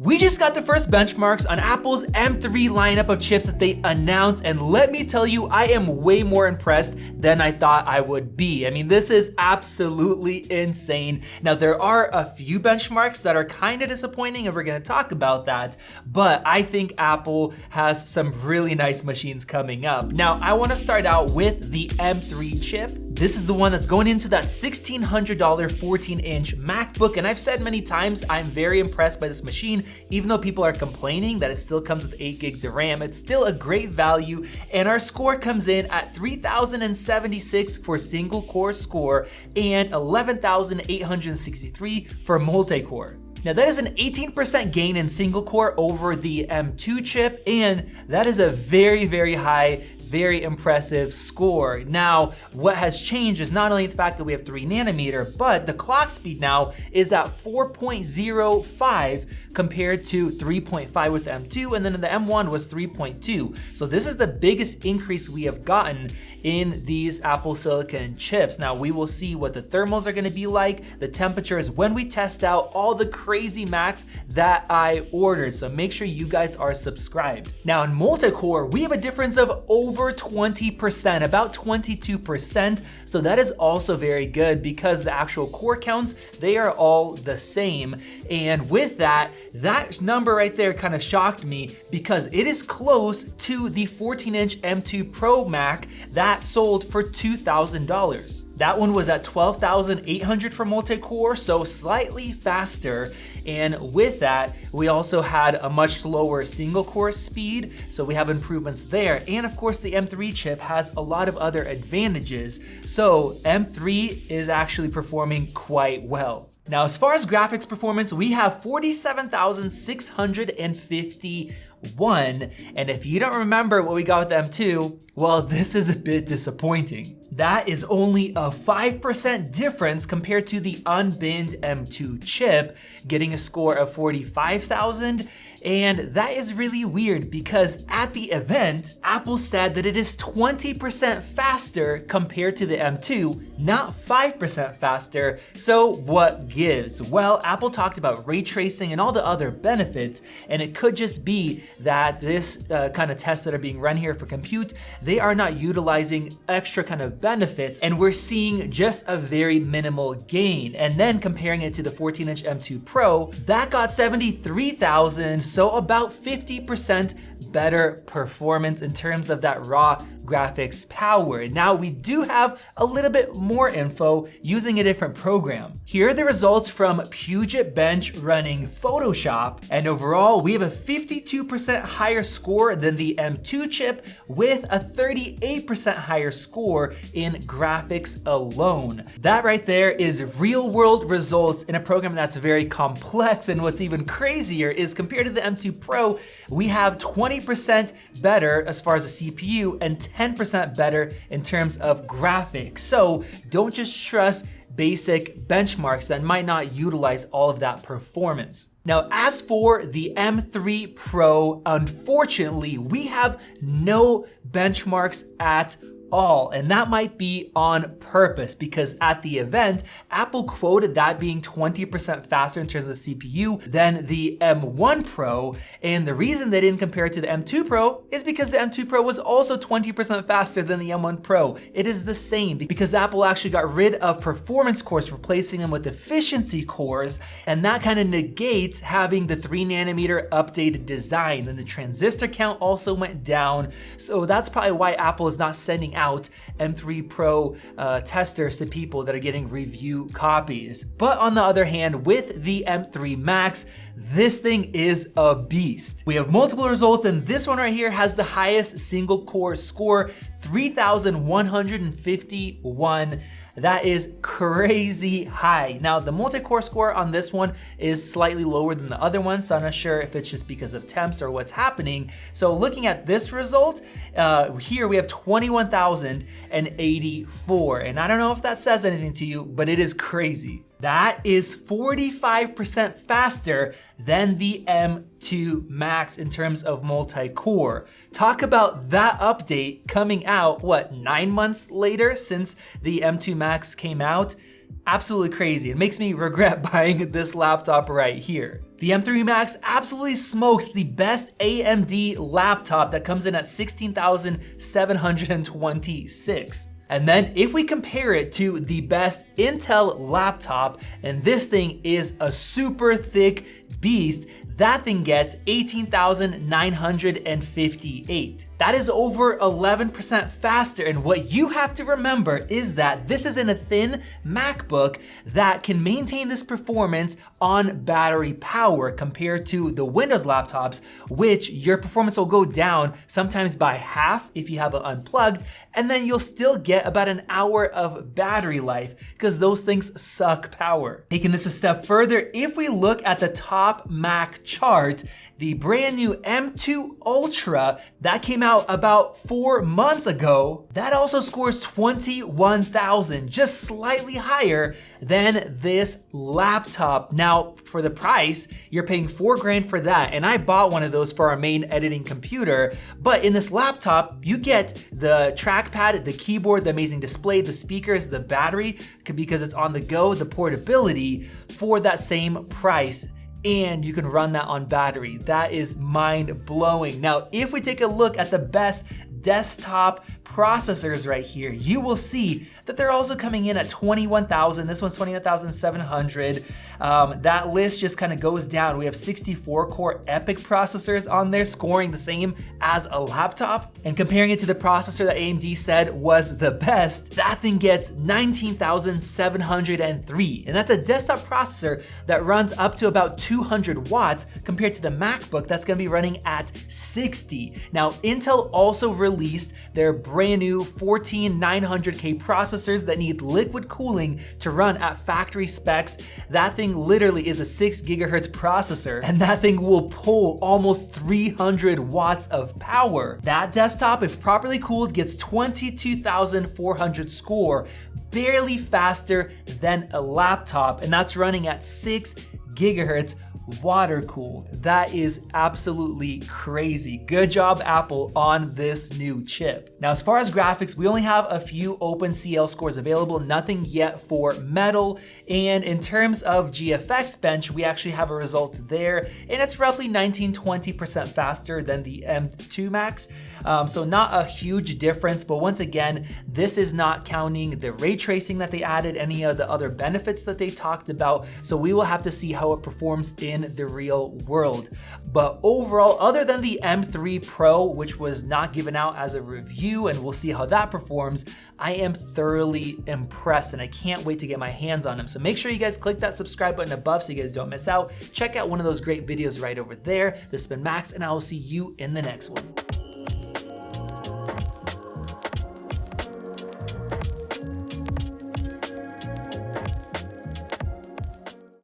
We just got the first benchmarks on Apple's M3 lineup of chips that they announced, and let me tell you, I am way more impressed than I thought I would be. I mean, this is absolutely insane. Now, there are a few benchmarks that are kind of disappointing, and we're gonna talk about that, but I think Apple has some really nice machines coming up. Now, I wanna start out with the M3 chip. This is the one that's going into that $1,600 14-inch MacBook, and I've said many times, I'm very impressed by this machine. Even though people are complaining that it still comes with 8 gigs of RAM, it's still a great value, and our score comes in at 3,076 for single core score and 11,863 for multi-core. Now that is an 18% gain in single core over the M2 chip, and that is a very, very high, very impressive score. Now, what has changed is not only the fact that we have 3nm, but the clock speed now is at 4.05 compared to 3.5 with the M2, and then the M1 was 3.2. So this is the biggest increase we have gotten in these Apple Silicon chips. Now we will see what the thermals are gonna be like, the temperatures, when we test out all the crazy Macs that I ordered. So make sure you guys are subscribed. Now in multi-core, we have a difference of over 20%, about 22%. So that is also very good because the actual core counts, they are all the same. And with that number right there kind of shocked me because it is close to the 14-inch M2 Pro Mac that sold for $2,000. That one was at 12,800 for multi-core, so slightly faster. And with that, we also had a much slower single core speed, so we have improvements there. And of course, the M3 chip has a lot of other advantages. So M3 is actually performing quite well. Now, as far as graphics performance, we have 47,651. And if you don't remember what we got with the M2, well, this is a bit disappointing. That is only a 5% difference compared to the unbinned M2 chip, getting a score of 45,000. And that is really weird because at the event, Apple said that it is 20% faster compared to the M2, not 5% faster. So what gives? Well, Apple talked about ray tracing and all the other benefits, and it could just be that this kind of tests that are being run here for compute, they are not utilizing extra kind of benefits, and we're seeing just a very minimal gain. And then comparing it to the 14-inch M2 Pro, that got 73,000, so about 50% better performance in terms of that raw graphics power. Now we do have a little bit more info using a different program. Here are the results from Puget Bench running Photoshop, and overall we have a 52% higher score than the M2 chip with a 38% higher score in graphics alone. That right there is real world results in a program that's very complex, and what's even crazier is compared to the M2 Pro, we have 20% better as far as the CPU and 10% better in terms of graphics. So don't just trust basic benchmarks that might not utilize all of that performance. Now, as for the M3 Pro, unfortunately, we have no benchmarks at all, and that might be on purpose because at the event, Apple quoted that being 20% faster in terms of CPU than the M1 Pro, and the reason they didn't compare it to the M2 Pro is because the M2 Pro was also 20% faster than the M1 Pro. It is the same because Apple actually got rid of performance cores, replacing them with efficiency cores, and that kind of negates having the 3nm updated design. And the transistor count also went down, so that's probably why Apple is not sending out M3 Pro testers to people that are getting review copies. But on the other hand, with the M3 Max, this thing is a beast. We have multiple results, and this one right here has the highest single core score, 3,151. That is crazy high. Now, the multi-core score on this one is slightly lower than the other one, so I'm not sure if it's just because of temps or what's happening. So looking at this result, here we have 21,084, and I don't know if that says anything to you, but it is crazy. That is 45% faster than the M2 Max in terms of multi-core. Talk about that update coming out, what, 9 months later since the M2 Max came out? absolutely crazy. It makes me regret buying this laptop right here. The M3 Max absolutely smokes the best AMD laptop that comes in at $16,726. And then if we compare it to the best Intel laptop, and this thing is a super thick beast, that thing gets $18,958. That is over 11% faster, and what you have to remember is that this is in a thin MacBook that can maintain this performance on battery power compared to the Windows laptops, which your performance will go down sometimes by half if you have it unplugged, and then you'll still get about an hour of battery life because those things suck power. Taking this a step further, if we look at the top Mac chart, the brand new M2 Ultra that came out about 4 months ago, that also scores 21,000, just slightly higher than this laptop. Now, for the price, you're paying $4,000 for that, and I bought one of those for our main editing computer, but in this laptop, you get the trackpad, the keyboard, the amazing display, the speakers, the battery, because it's on the go, the portability for that same price. And you can run that on battery. That is mind-blowing. Now, if we take a look at the best desktop processors right here, you will see that they're also coming in at 21,000. This one's 21,700. That list just kind of goes down. We have 64 core EPYC processors on there, scoring the same as a laptop. And comparing it to the processor that AMD said was the best, that thing gets 19,703. And that's a desktop processor that runs up to about 200 watts compared to the MacBook that's gonna be running at 60. Now, Intel also released their brand new 14900K processors that need liquid cooling to run at factory specs. That thing literally is a 6 gigahertz processor, and that thing will pull almost 300 watts of power. That desktop, if properly cooled, gets 22,400 score, barely faster than a laptop, and that's running at 6 gigahertz water cooled. That is absolutely crazy. Good job, Apple, on this new chip. Now, as far as graphics, we only have a few OpenCL scores available, nothing yet for Metal. And in terms of GFX bench, we actually have a result there, and it's roughly 19-20% faster than the M2 Max. So not a huge difference, but once again, this is not counting the ray tracing that they added, any of the other benefits that they talked about. So we will have to see how it performs in the real world. But overall, other than the M3 Pro, which was not given out as a review, and we'll see how that performs, I am thoroughly impressed, and I can't wait to get my hands on them. So make sure you guys click that subscribe button above so you guys don't miss out. Check out one of those great videos right over there. This has been Max, and I will see you in the next one.